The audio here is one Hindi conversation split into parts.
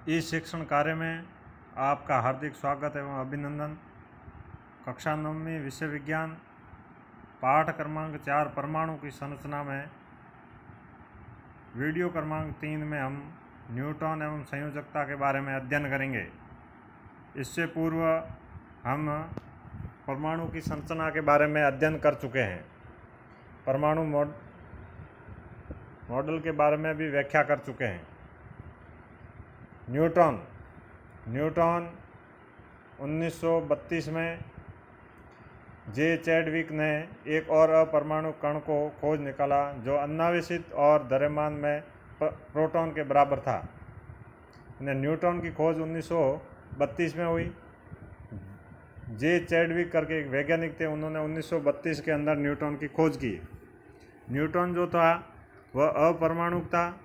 इस शिक्षण कार्य में आपका हार्दिक स्वागत एवं अभिनंदन। कक्षा 9वीं विषय विज्ञान पाठ क्रमांक 4 परमाणु की संरचना में वीडियो क्रमांक 3 में हम न्यूट्रॉन एवं संयोजकता के बारे में अध्ययन करेंगे। इससे पूर्व हम परमाणु की संरचना के बारे में अध्ययन कर चुके हैं। परमाणु मॉडल के बारे में भी व्याख्या कर चुके हैं। न्यूट्रॉन 1932 में जे चैडविक ने एक और अपरमाणु कण को खोज निकाला जो अनावेशित और द्रव्यमान में प्रोटॉन के बराबर था। न्यूट्रॉन की खोज 1932 में हुई। जे चैडविक करके एक वैज्ञानिक थे, उन्होंने 1932 के अंदर न्यूट्रॉन की खोज की। न्यूट्रॉन जो था वह अपरमाणुक था,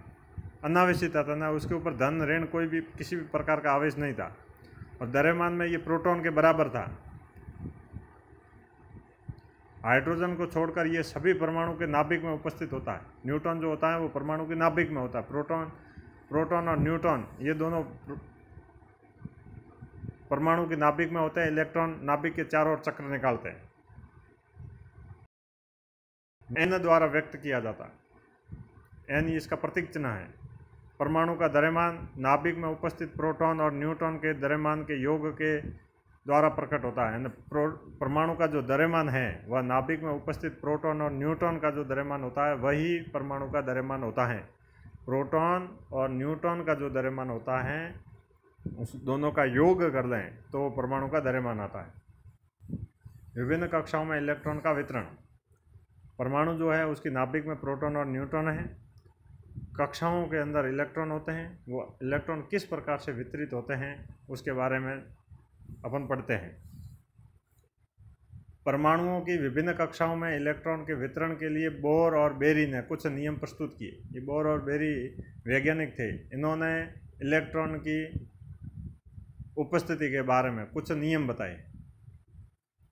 अनावेशित था ना, उसके ऊपर धन ऋण कोई भी किसी भी प्रकार का आवेश नहीं था और द्रव्यमान में ये प्रोटॉन के बराबर था। हाइड्रोजन को छोड़कर ये सभी परमाणु के नाभिक में उपस्थित होता है। न्यूट्रॉन जो होता है वो परमाणु के नाभिक में होता है। प्रोटॉन और न्यूट्रॉन ये दोनों परमाणु के नाभिक में होते हैं। इलेक्ट्रॉन नाभिक के चारों ओर चक्र निकालते हैं। एन द्वारा व्यक्त किया जाता है। एन इसका प्रतीक चिन्ह है। परमाणु का द्रव्यमान नाभिक में उपस्थित प्रोटॉन और न्यूट्रॉन के द्रव्यमान के योग के द्वारा प्रकट होता है। परमाणु का जो द्रव्यमान है वह नाभिक में उपस्थित प्रोटॉन और न्यूट्रॉन का जो द्रव्यमान होता है वही परमाणु का द्रव्यमान होता है। प्रोटॉन और न्यूट्रॉन का जो द्रव्यमान होता है उस दोनों का योग कर लें तो परमाणु का द्रव्यमान आता है। विभिन्न कक्षाओं में इलेक्ट्रॉन का वितरण। परमाणु जो है उसकी नाभिक में प्रोटॉन और न्यूट्रॉन है। कक्षाओं के अंदर इलेक्ट्रॉन होते हैं। वो इलेक्ट्रॉन किस प्रकार से वितरित होते हैं उसके बारे में अपन पढ़ते हैं। परमाणुओं की विभिन्न कक्षाओं में इलेक्ट्रॉन के वितरण के लिए बोर और बेरी ने कुछ नियम प्रस्तुत किए। ये बोर और बेरी वैज्ञानिक थे। इन्होंने इलेक्ट्रॉन की उपस्थिति के बारे में कुछ नियम बताए।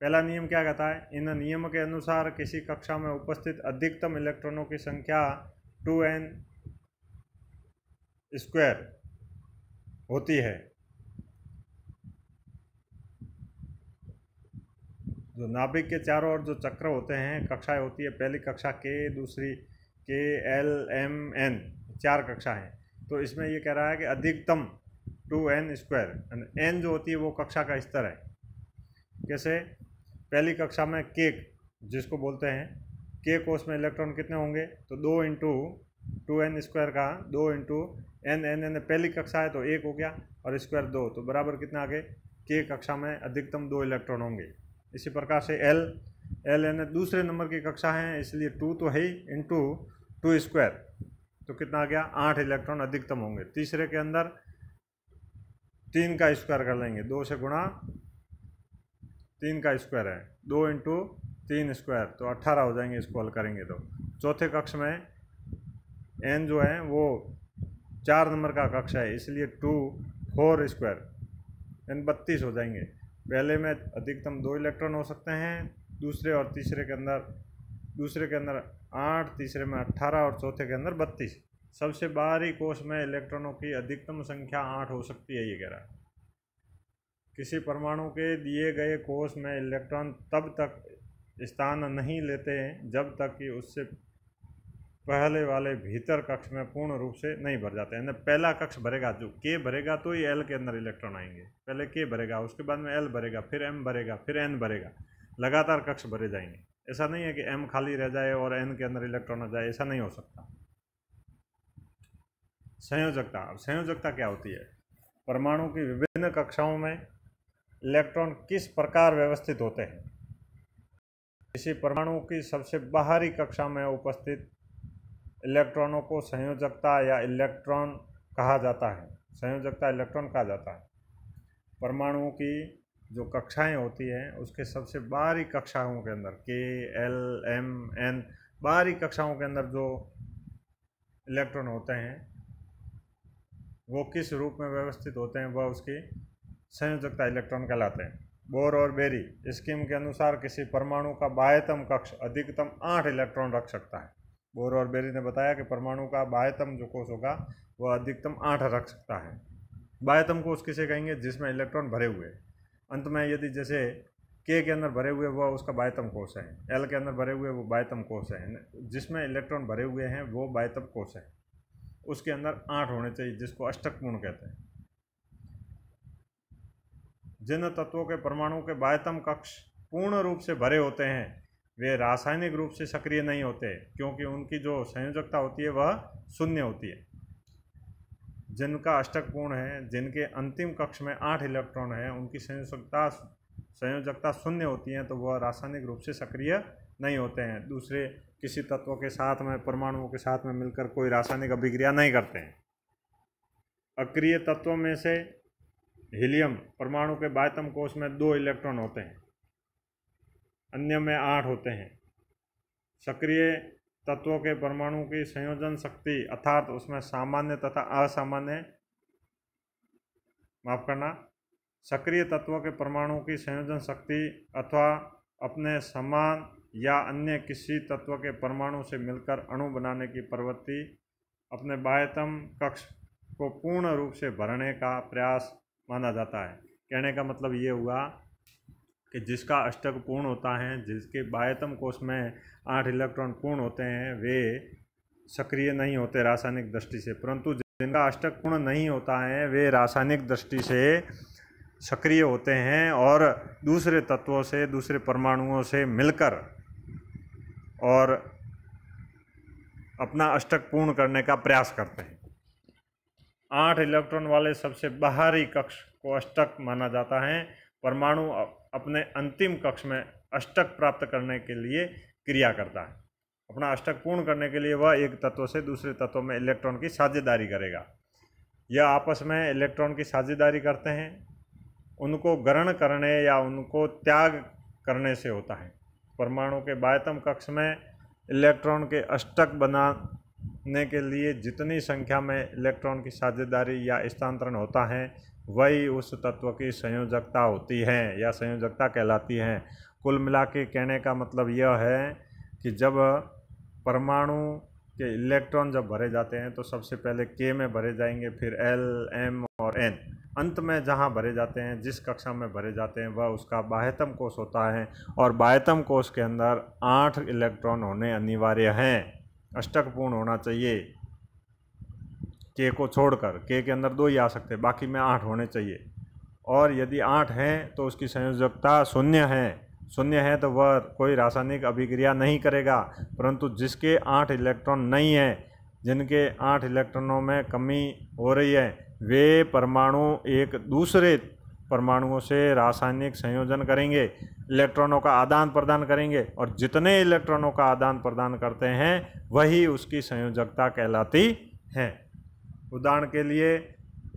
पहला नियम क्या कहता है? इन नियम के अनुसार किसी कक्षा में उपस्थित अधिकतम इलेक्ट्रॉनों की संख्या 2n² होती है। जो नाभिक के चारों ओर जो चक्र होते हैं, कक्षाएं होती है। पहली कक्षा K, दूसरी K, L, M, N, 4 कक्षा हैं। तो इसमें ये कह रहा है कि अधिकतम 2n²। n जो होती है वो कक्षा का स्तर है। कैसे? पहली कक्षा में K जिसको बोलते हैं, K कोष में इलेक्ट्रॉन कितने होंगे? तो 2 × 2n² का 2 × n पहली कक्षा है तो 1 हो गया और स्क्वायर 2, तो बराबर कितना आ गए? K कक्षा में अधिकतम 2 इलेक्ट्रॉन होंगे। इसी प्रकार से L दूसरे नंबर की कक्षा है, इसलिए 2 तो है ही, इंटू 2², तो कितना आ गया? 8 इलेक्ट्रॉन अधिकतम होंगे। तीसरे के अंदर 3 का स्क्वायर कर लेंगे, 2 से गुणा 3 का स्क्वायर है, 2 × 3², तो 18 हो जाएंगे इसको हल करेंगे तो। चौथे कक्ष में n जो है वो 4 नंबर का कक्ष है, इसलिए 4² n 32 हो जाएंगे। पहले में अधिकतम 2 इलेक्ट्रॉन हो सकते हैं, दूसरे और तीसरे के अंदर 8, तीसरे में 18 और चौथे के अंदर 32। सबसे बाहरी कोष में इलेक्ट्रॉनों की अधिकतम संख्या 8 हो सकती है, ये कह रहा है। किसी परमाणु के दिए गए कोष में इलेक्ट्रॉन तब तक स्थान नहीं लेते हैं जब तक कि उससे पहले वाले भीतर कक्ष में पूर्ण रूप से नहीं भर जाते हैं। पहला कक्ष भरेगा, जो K भरेगा तो ये L के अंदर इलेक्ट्रॉन आएंगे। पहले K भरेगा, उसके बाद में L भरेगा, फिर M भरेगा, फिर N भरेगा, लगातार कक्ष भरे जाएंगे। ऐसा नहीं है कि M खाली रह जाए और N के अंदर इलेक्ट्रॉन आ जाए, ऐसा नहीं हो सकता। संयोजकता। अब संयोजकता क्या होती है? परमाणु की विभिन्न कक्षाओं में इलेक्ट्रॉन किस प्रकार व्यवस्थित होते हैं? किसी परमाणु की सबसे बाहरी कक्षा में उपस्थित इलेक्ट्रॉनों को संयोजकता या इलेक्ट्रॉन कहा जाता है। संयोजकता इलेक्ट्रॉन कहा जाता है। परमाणुओं की जो कक्षाएं होती हैं उसके सबसे बाहरी कक्षाओं के अंदर K, L, M, N बाहरी कक्षाओं के अंदर जो इलेक्ट्रॉन होते हैं वो किस रूप में व्यवस्थित होते हैं, वह उसकी संयोजकता इलेक्ट्रॉन कहलाते हैं। बोर और बेरी स्कीम के अनुसार किसी परमाणु का बाह्यतम कक्ष अधिकतम 8 इलेक्ट्रॉन रख सकता है। बोर और बेरी ने बताया कि परमाणु का बाह्यतम जो कोष होगा वह अधिकतम 8 रख सकता है। बाह्यतम कोष किसे कहेंगे? जिसमें इलेक्ट्रॉन भरे हुए हैं। अंत में यदि जैसे K के अंदर भरे हुए वो उसका बाह्यतम कोष है, L के अंदर भरे हुए वो बाह्यतम कोष है, जिसमें इलेक्ट्रॉन भरे हुए हैं वो बाह्यतम कोष है। उसके अंदर 8 होने चाहिए, जिसको अष्टक पूर्ण कहते हैं। जिन तत्वों के परमाणु के बाह्यतम कक्ष पूर्ण रूप से भरे होते हैं वे रासायनिक रूप से सक्रिय नहीं होते, क्योंकि उनकी जो संयोजकता होती है वह शून्य होती है। जिनका अष्टक पूर्ण है, जिनके अंतिम कक्ष में 8 इलेक्ट्रॉन है, उनकी संयोजकता शून्य होती है, तो वह रासायनिक रूप से सक्रिय नहीं होते हैं। दूसरे किसी तत्वों के साथ में, परमाणुओं के साथ में मिलकर कोई रासायनिक अभिक्रिया नहीं करते हैं। अक्रिय तत्वों में से हीलियम परमाणु के बाह्यतम कोष में 2 इलेक्ट्रॉन होते हैं, अन्य में 8 होते हैं। सक्रिय तत्वों के परमाणु की संयोजन शक्ति अर्थात उसमें सामान्य तथा असामान्य, माफ करना, सक्रिय तत्वों के परमाणु की संयोजन शक्ति अथवा अपने समान या अन्य किसी तत्व के परमाणु से मिलकर अणु बनाने की प्रवृत्ति अपने बाह्यतम कक्ष को पूर्ण रूप से भरने का प्रयास माना जाता है। कहने का मतलब ये हुआ कि जिसका अष्टक पूर्ण होता है, जिसके बाह्यतम कोष में 8 इलेक्ट्रॉन पूर्ण होते हैं, वे सक्रिय नहीं होते रासायनिक दृष्टि से, परंतु जिनका अष्टक पूर्ण नहीं होता है वे रासायनिक दृष्टि से सक्रिय होते हैं और दूसरे तत्वों से, दूसरे परमाणुओं से मिलकर और अपना अष्टक पूर्ण करने का प्रयास करते हैं। 8 इलेक्ट्रॉन वाले सबसे बाहरी कक्ष को अष्टक माना जाता है। परमाणु अपने अंतिम कक्ष में अष्टक प्राप्त करने के लिए क्रिया करता है। अपना अष्टक पूर्ण करने के लिए वह एक तत्व से दूसरे तत्व में इलेक्ट्रॉन की साझेदारी करेगा। यह आपस में इलेक्ट्रॉन की साझेदारी करते हैं, उनको ग्रहण करने या उनको त्याग करने से होता है। परमाणु के बाह्यतम कक्ष में इलेक्ट्रॉन के अष्टक बनाने के लिए जितनी संख्या में इलेक्ट्रॉन की साझेदारी या स्थानांतरण होता है वही उस तत्व की संयोजकता होती है या संयोजकता कहलाती है। कुल मिला के कहने का मतलब यह है कि जब परमाणु के इलेक्ट्रॉन जब भरे जाते हैं तो सबसे पहले K में भरे जाएंगे, फिर L, M और N। अंत में जहाँ भरे जाते हैं, जिस कक्षा में भरे जाते हैं, वह उसका बाह्यतम कोष होता है और बाह्यतम कोष के अंदर 8 इलेक्ट्रॉन होने अनिवार्य हैं। अष्टक पूर्ण होना चाहिए। K को छोड़कर, K के अंदर 2 ही आ सकते हैं, बाकी में 8 होने चाहिए। और यदि 8 हैं तो उसकी संयोजकता शून्य है तो वह कोई रासायनिक अभिक्रिया नहीं करेगा, परंतु जिसके 8 इलेक्ट्रॉन नहीं हैं, जिनके 8 इलेक्ट्रॉनों में कमी हो रही है, वे परमाणु एक दूसरे परमाणुओं से रासायनिक संयोजन करेंगे, इलेक्ट्रॉनों का आदान प्रदान करेंगे और जितने इलेक्ट्रॉनों का आदान प्रदान करते हैं वही उसकी संयोजकता कहलाती है। उदाहरण के लिए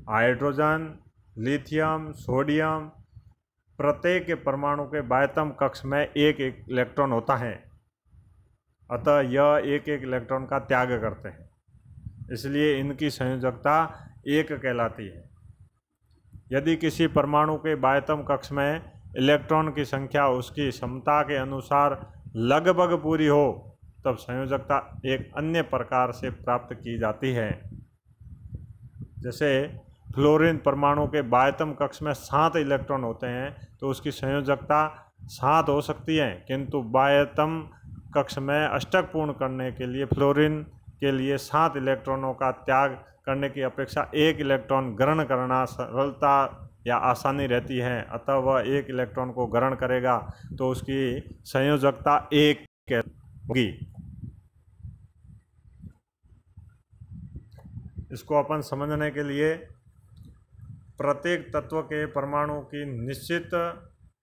हाइड्रोजन, लिथियम, सोडियम, प्रत्येक के परमाणु के बाह्यतम कक्ष में एक इलेक्ट्रॉन होता है, अतः यह एक इलेक्ट्रॉन का त्याग करते हैं, इसलिए इनकी संयोजकता 1 कहलाती है। यदि किसी परमाणु के बाह्यतम कक्ष में इलेक्ट्रॉन की संख्या उसकी क्षमता के अनुसार लगभग पूरी हो तब संयोजकता एक अन्य प्रकार से प्राप्त की जाती है। जैसे फ्लोरीन परमाणु के बाह्यतम कक्ष में 7 इलेक्ट्रॉन होते हैं तो उसकी संयोजकता 7 हो सकती है, किंतु बाह्यतम कक्ष में अष्टक पूर्ण करने के लिए फ्लोरीन के लिए 7 इलेक्ट्रॉनों का त्याग करने की अपेक्षा 1 इलेक्ट्रॉन ग्रहण करना सरलता या आसानी रहती है, अतः वह 1 इलेक्ट्रॉन को ग्रहण करेगा तो उसकी संयोजकता 1 होगी। इसको अपन समझने के लिए प्रत्येक तत्व के परमाणु की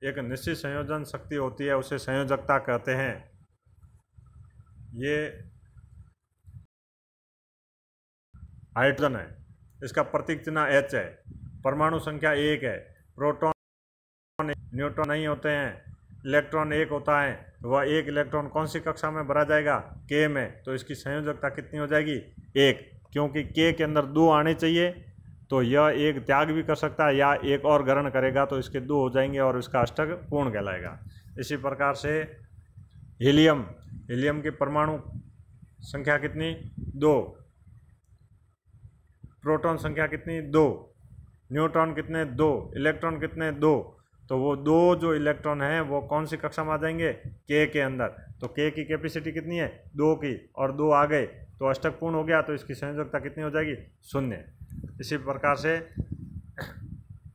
एक निश्चित संयोजन शक्ति होती है, उसे संयोजकता कहते हैं। ये हाइड्रोजन है, इसका प्रतीक चिन्ह H है, परमाणु संख्या 1 है, प्रोटॉन न्यूट्रॉन नहीं होते हैं, इलेक्ट्रॉन 1 होता है, वह 1 इलेक्ट्रॉन कौन सी कक्षा में भरा जाएगा? K में, तो इसकी संयोजकता कितनी हो जाएगी? 1, क्योंकि K के अंदर 2 आने चाहिए तो यह 1 त्याग भी कर सकता है या 1 और ग्रहण करेगा तो इसके 2 हो जाएंगे और इसका अष्टक पूर्ण कहलाएगा। इसी प्रकार से हीलियम की परमाणु संख्या कितनी? 2, प्रोटॉन संख्या कितनी? 2, न्यूट्रॉन कितने 2, इलेक्ट्रॉन कितने 2, तो वो 2 जो इलेक्ट्रॉन हैं वो कौन सी कक्षा में आ जाएंगे, के के अंदर। तो के की कैपेसिटी कितनी है 2 की, और 2 आ गए तो अष्टक पूर्ण हो गया, तो इसकी संयोजकता कितनी हो जाएगी 0। इसी प्रकार से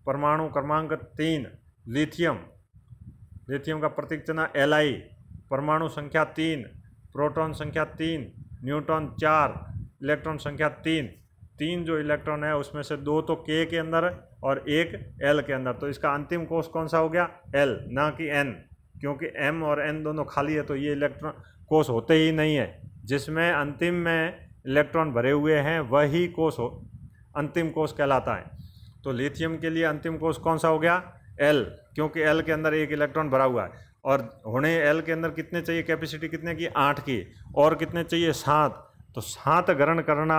परमाणु क्रमांक 3 लिथियम, लिथियम का प्रतीक चिन्ह Li, परमाणु संख्या 3, प्रोटॉन संख्या 3, न्यूट्रॉन 4, इलेक्ट्रॉन संख्या 3। 3 जो इलेक्ट्रॉन है उसमें से 2 तो के के अंदर और 1 एल के अंदर, तो इसका अंतिम कोष कौन सा हो गया एल, ना कि एन, क्योंकि एम और एन दोनों खाली है तो ये इलेक्ट्रॉन कोष होते ही नहीं है। जिसमें अंतिम में इलेक्ट्रॉन भरे हुए हैं वही कोष अंतिम कोष कहलाता है। तो लिथियम के लिए अंतिम कोष कौन सा हो गया एल, क्योंकि एल के अंदर 1 इलेक्ट्रॉन भरा हुआ है, और होने एल के अंदर कितने चाहिए, कैपेसिटी कितने की 8 की, और कितने चाहिए 7। तो 7 ग्रहण करना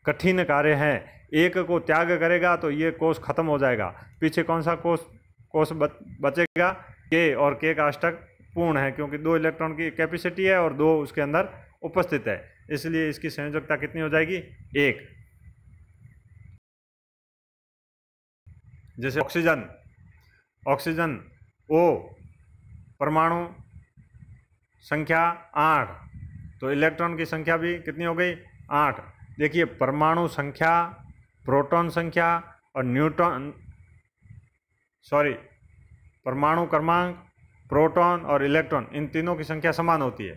कठिन कार्य है, 1 को त्याग करेगा तो ये कोष खत्म हो जाएगा। पीछे कौन सा कोष बचेगा, के, और के का अष्टक पूर्ण है क्योंकि 2 इलेक्ट्रॉन की कैपेसिटी है और 2 उसके अंदर उपस्थित है, इसलिए इसकी संयोजकता कितनी हो जाएगी 1। जैसे ऑक्सीजन O, परमाणु संख्या 8, तो इलेक्ट्रॉन की संख्या भी कितनी हो गई 8। देखिए परमाणु संख्या, प्रोटॉन संख्या और परमाणु क्रमांक, प्रोटॉन और इलेक्ट्रॉन, इन तीनों की संख्या समान होती है।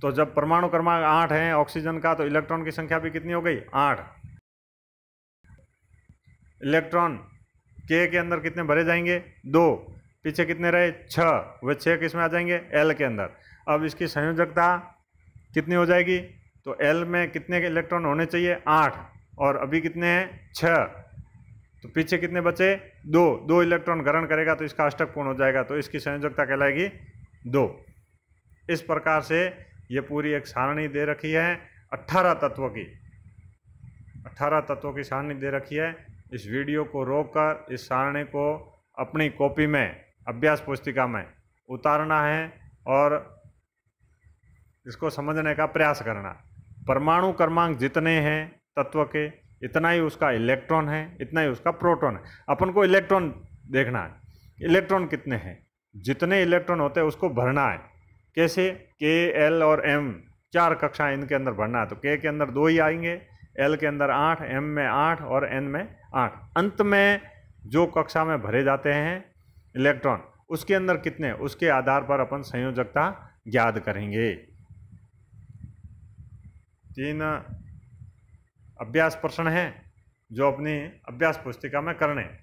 तो जब परमाणु क्रमांक 8 है ऑक्सीजन का, तो इलेक्ट्रॉन की संख्या भी कितनी हो गई 8। इलेक्ट्रॉन के अंदर कितने भरे जाएंगे 2, पीछे कितने रहे 6, वे 6 किस में आ जाएंगे एल के अंदर। अब इसकी संयोजकता कितनी हो जाएगी, तो एल में कितने के इलेक्ट्रॉन होने चाहिए 8, और अभी कितने हैं 6, तो पीछे कितने बचे 2 इलेक्ट्रॉन ग्रहण करेगा तो इसका अष्टक पूर्ण हो जाएगा, तो इसकी संयोजकता कहलाएगी 2। इस प्रकार से ये पूरी एक सारणी दे रखी है 18 तत्वों की, 18 तत्वों की सारणी दे रखी है। इस वीडियो को रोककर इस सारणी को अपनी कॉपी में, अभ्यास पुस्तिका में उतारना है और इसको समझने का प्रयास करना। परमाणु क्रमांक जितने हैं तत्व के, इतना ही उसका इलेक्ट्रॉन है, इतना ही उसका प्रोटॉन है। अपन को इलेक्ट्रॉन देखना है, इलेक्ट्रॉन कितने हैं, जितने इलेक्ट्रॉन होते हैं उसको भरना है। कैसे, के, एल और एम 4 कक्षाएं इनके अंदर भरना है। तो के अंदर 2 ही आएंगे, एल के अंदर 8, एम में 8 और एन में 8। अंत में जो कक्षा में भरे जाते हैं इलेक्ट्रॉन उसके अंदर कितने, उसके आधार पर अपन संयोजकता ज्ञात करेंगे। 3 अभ्यास प्रश्न हैं जो अपनी अभ्यास पुस्तिका में करने हैं।